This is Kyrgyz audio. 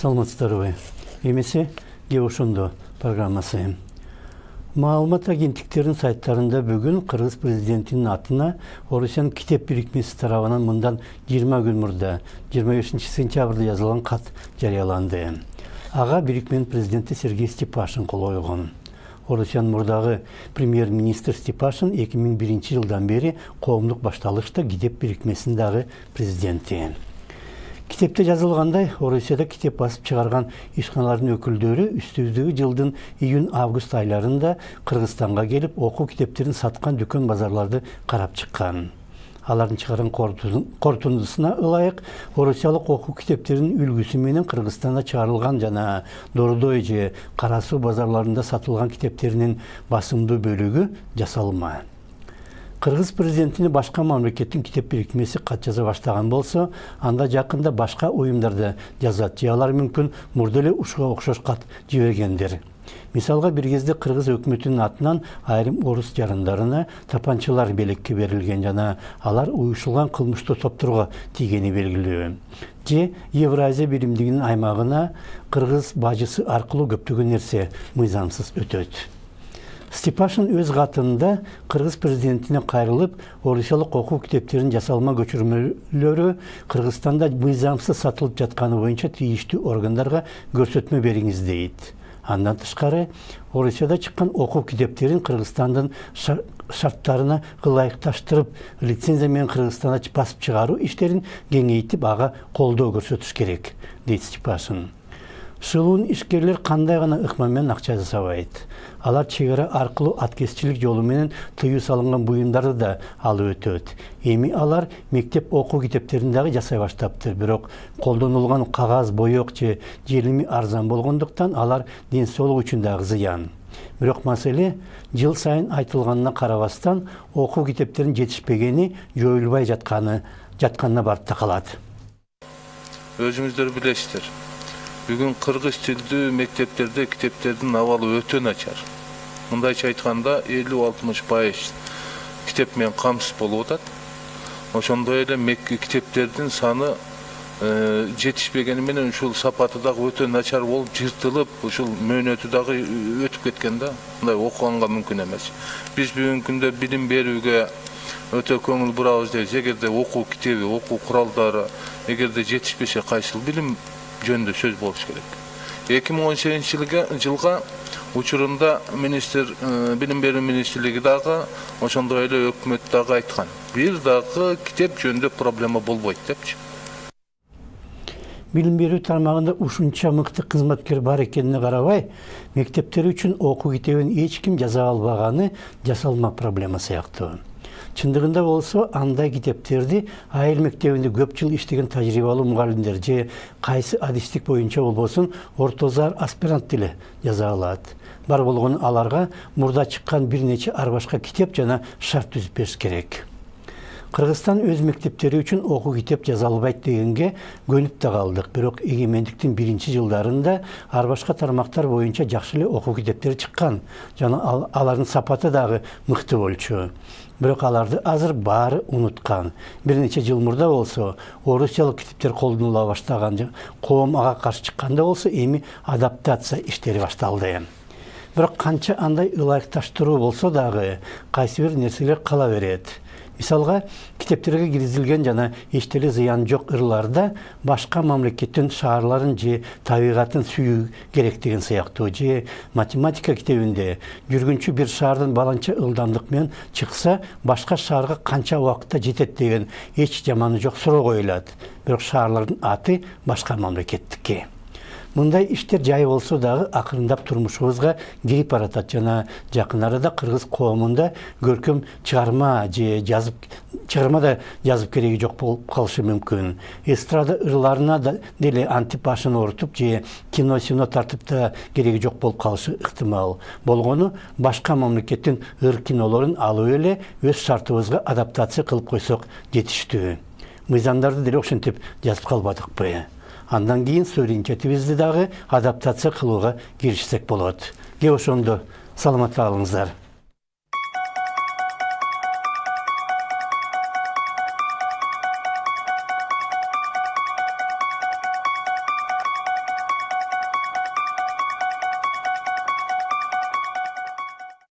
Саламатсыздарбы. Эмесе Геошондо программасы. Маалымат агенттиктеринин сайттарында бүгүн Кыргыз президентинин атына Орусиян китеп бирикмеси тарабынан мындан 20 күн мурда 25 сентябрда жазылган кат жарыяланды. Ага бирикменин президенти Сергей Степашин кол койгон. Орусиян мурдагы премьер-министр Степашин 2001 жылдан бери коомдук башталышта китеп бирикмесиндагы президенти. Китепте жазылгандай, Орусияда китеп басып чыгарган ишканалардын өкүлдөрү үстүбүздөгү жылдын июнь-август айларында Кыргызстанга келип, окуу китептерин саткан дүкөн базарларды карап чыккан. Алардын чыгарган корутундусуна ылайык орусиялык окуу китептеринин үлгүсү менен Кыргызстанда чыгарылган жана Дордой же Кара Суу базарларында сатылган китептеринин басымдуу бөлүгү жасалма. Кыргыз президентине башка мамлекеттин китеп бирикмеси кат жаза баштаган болсо, анда жакында башка уюмдарда жазат же алар мүмкүн мурда эле ушуга окшош кат жибергендер. Мисалга бир кезде Кыргыз өкмөтүнүн атынан айрым орус жарандарына тапанчалар белекке берилген жана алар уюшулган кылмыштуу топторго тийгени белгилүү. Же Евразия биримдигинин аймагына кыргыз бажысы аркылуу көптөгөн нерсе мыйзамсыз өтөт. Степашин өз катында Кыргыз президентине кайрылып, орусиялык окуу китептерин жасалма көчүрмөлөрү Кыргызстанда мыйзамсыз сатылып жатканы боюнча тийиштүү органдарга көрсөтмө бериңиз дейт. Андан тышкары, Орусияда чыккан окуу китептерин Кыргызстандын шарттарына ылайыкташтырып, лицензия менен Кыргызстанда басып чыгаруу иштерин кеңейтип, ага колдоо көрсөтүш керек, дейт Степашин. Шылуун ишкерлер кандай гана ыкма менен акча жасабайт. Алар чегара аркылуу аткезчилик жолу менен тыюу салынган буюмдарды да алып өтөт. Эми алар мектеп окуу китептерин дагы жасай баштаптыр, бирок колдонулган кагаз, боек же желими арзан болгондуктан алар ден соолук үчүн дагы зыян. Бирок маселе жыл сайын айтылганына карабастан окуу китептерин жетишпегени, жоюлбай жатканына барып такалат. Өзүңүздөр билесиздер. Бүгүн кыргыз тилдүү мектептерде китептердин абалы өтө начар. Мындайча айтканда 50-60% китеп менен камсыз болуп атат. Ошондой эле китептердин саны жетишпегени менен ушул сапаты дагы өтө начар болуп, жыртылып, ушул мөөнөтү дагы өтүп кеткен да. Мындай окуганга мүмкүн эмес. Биз бүгүнкү күндө билим берүүгө өтө көңүл бурабыз дейбиз. Эгерде окуу китеби, окуу куралдары эгерде жетишпесе, кайсыл билим жөнүндө сөз болуш керек. 2018 жылга учурунда билим берүү министрлиги дагы ошондой эле өкмөт дагы айткан. Бир дагы китеп жөнүндө проблема болбойт депчи. Билим берүү тармагында ушунча мыкты кызматкер бар экенине карабай, мектептер үчүн окуу китебин эч ким жаза албаганы жасалма проблема сыяктуу. Чындыгында болсо, андай китептерди айыл мектебинде көп жыл иштеген тажрыйбалуу мугалимдер же кайсы адистик боюнча болбосун ортозар аспирант деле жаза алат. Бар болгону аларга мурда чыккан бир нече ар башка китеп жана шарт түзүп бериш керек. Кыргызстан өз мектептери үчүн окуу китеп жаза албайт дегенге көнүп да калдык. Бирок эгемендиктин биринчи жылдарында ар башка тармактар боюнча жакшы эле окуу китептери чыккан жана алардын сапаты дагы мыкты болчу. Бирок аларды азыр баары унуткан. Бир нече жыл мурда болсо, орусиялык китептер колдонула баштаган, коом ага каршы чыкканда болсо, эми адаптация иштери башталды. Бирок канча андай ылайыкташтыруу болсо дагы, кайсы бир нерселер кала берет. Мисалга, китептерге киргизилген жана эч деле зыян жок ырларда башка мамлекеттин шаарларын же табигатын сүйүү керек деген сыяктуу, же математика китебинде жүргүнчү бир шаардын баланча ылдамдык менен чыкса, башка шаарга канча убакытта жетет деген эч жаманы жок суроо коюлат. Бирок шаарлардын аты башка мамлекеттики. Мындай иштер жай болсо дагы акырындап турмушубузга кирип баратат жана жакын арада кыргыз коомунда көркөм чыгарма да жазып кереги жок болуп калышы мүмкүн. Эстрада ырларына деле антип башын орутуп же кино тартып да кереги жок болуп калышы ыктымал. Болгону башка мамлекеттин ыр кинолорун алып эле өз шартыбызга адаптация кылып койсок жетиштүү. Мыйзамдарды деле ошентип жазып калбадыкпы? Андан кийин суверенитетибизди дагы адаптация кылууга киришсек болот. Ошондо саламатта калыңыздар.